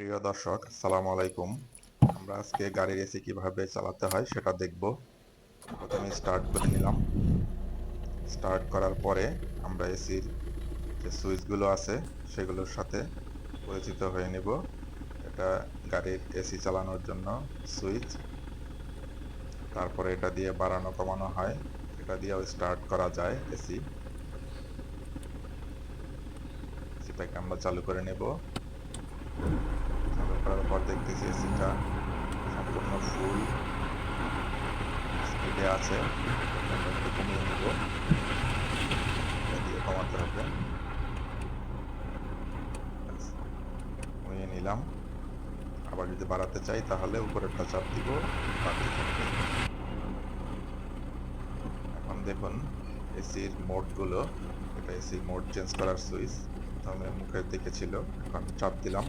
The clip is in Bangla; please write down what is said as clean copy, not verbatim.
প্রিয় দর্শক, আসসালামু আলাইকুম। আমরা আজকে গাড়ির এসি কিভাবে চালাতে হয় সেটা দেখব। প্রথমে স্টার্ট করে নিলাম। স্টার্ট করার পরে আমরা এসির যে সুইচগুলো আছে সেগুলোর সাথে পরিচিত হয়ে নেব। এটা গাড়ির এসি চালানোর জন্য সুইচ। তারপরে এটা দিয়ে বাড়ানো কমানো হয়। এটা দিয়েও স্টার্ট করা যায় এসি। এসিটাকে আমরা চালু করে নেব। চালু করার পর দেখতেছি এসিটা সম্পূর্ণ ফুল স্পিডে আছে। এটাকে আমরা একটু কমিয়ে নিব। এটা দিয়ে কমাতে হবে। ব্যাস, কমিয়ে নিলাম। আবার যদি বাড়াতে চাই তাহলে উপরেরটা চাপ দিব, বাড়তে থাকবে। এখন দেখুন এসির মোডগুলো। এটা এসি মোড চেঞ্জ করার সুইচ। প্রথমে মুখের দিকে ছিল, এখন চাপ দিলাম,